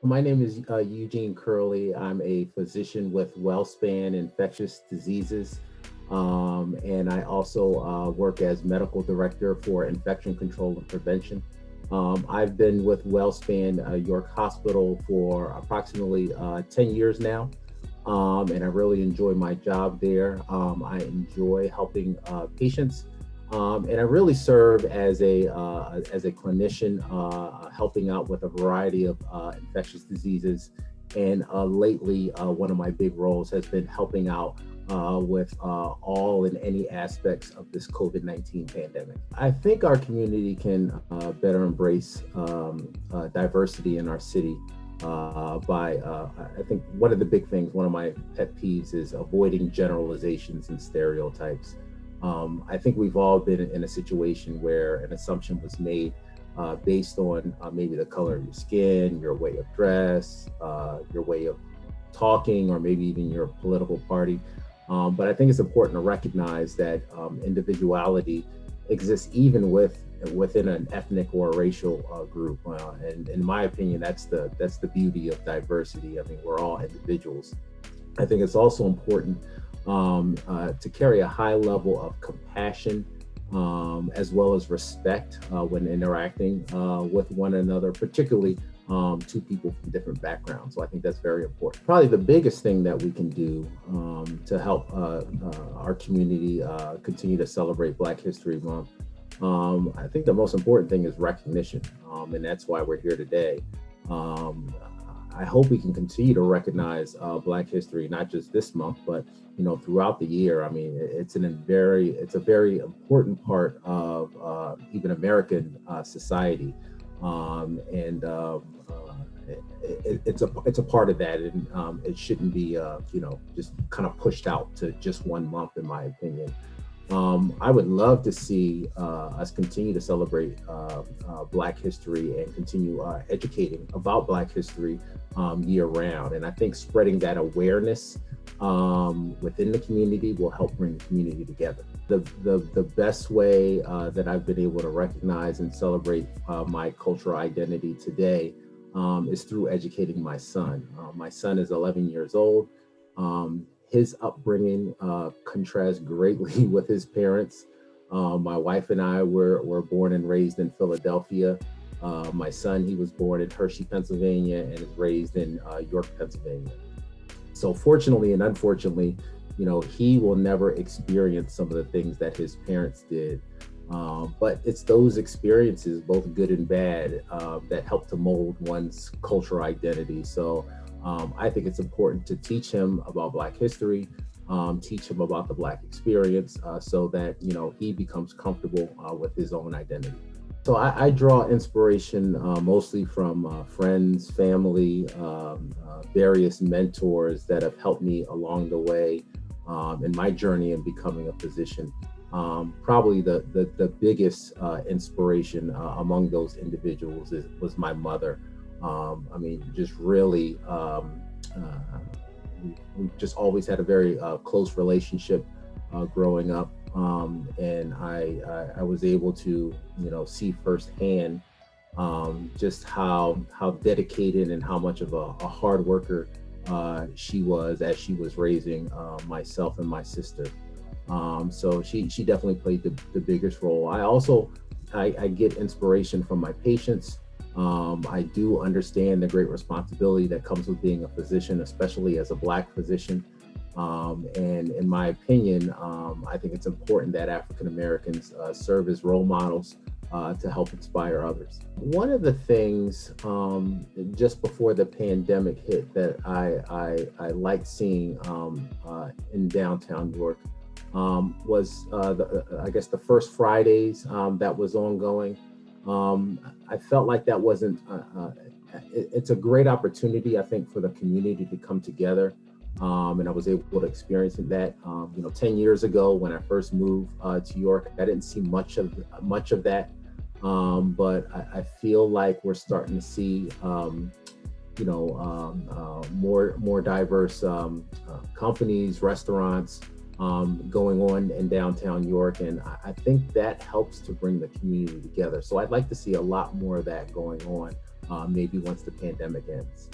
My name is Eugene Curley. I'm a physician with WellSpan Infectious Diseases, and I also work as medical director for infection control and prevention. I've been with WellSpan York Hospital for approximately 10 years now, and I really enjoy my job there. I enjoy helping patients, and I really serve as a clinician, helping out with a variety of infectious diseases. And lately, one of my big roles has been helping out with all and any aspects of this COVID-19 pandemic. I think our community can better embrace diversity in our city I think one of the big things, one of my pet peeves is avoiding generalizations and stereotypes. I think we've all been in a situation where an assumption was made based on maybe the color of your skin, your way of dress, your way of talking, or maybe even your political party. But I think it's important to recognize that individuality exists even within an ethnic or racial group. And in my opinion, that's the beauty of diversity. I mean, we're all individuals. I think it's also important to carry a high level of compassion as well as respect when interacting with one another, particularly two people from different backgrounds. So I think that's very important. Probably the biggest thing that we can do to help our community continue to celebrate Black History Month. I think the most important thing is recognition, and that's why we're here today. Um, I hope we can continue to recognize Black history, not just this month, but throughout the year. I mean, it's a very important part of even American society, and it's a part of that, and it shouldn't be just kind of pushed out to just one month, in my opinion. I would love to see us continue to celebrate Black history and continue educating about Black history year round. And I think spreading that awareness within the community will help bring the community together. The best way that I've been able to recognize and celebrate my cultural identity today is through educating my son. My son is 11 years old. His upbringing contrasts greatly with his parents. My wife and I were born and raised in Philadelphia. My son, he was born in Hershey, Pennsylvania, and is raised in York, Pennsylvania. So fortunately and unfortunately, he will never experience some of the things that his parents did. But it's those experiences, both good and bad, that help to mold one's cultural identity. So I think it's important to teach him about Black history, teach him about the Black experience, so that he becomes comfortable with his own identity. So I draw inspiration mostly from friends, family, various mentors that have helped me along the way in my journey in becoming a physician. Probably the biggest inspiration among those individuals was my mother. I mean, just really, we've just always had a very close relationship growing up, and I was able to, see firsthand just how dedicated and how much of a hard worker she was as she was raising myself and my sister. So she definitely played the biggest role. I get inspiration from my patients. I do understand the great responsibility that comes with being a physician, especially as a Black physician. And in my opinion, I think it's important that African Americans serve as role models to help inspire others. One of the things just before the pandemic hit that I liked seeing in downtown York was I guess the first Fridays that was ongoing. I felt like that wasn't, it's a great opportunity, I think, for the community to come together. And I was able to experience that. 10 years ago when I first moved to York, I didn't see much of that. But I feel like we're starting to see, more diverse companies, restaurants, going on in downtown York. And I think that helps to bring the community together. So I'd like to see a lot more of that going on maybe once the pandemic ends.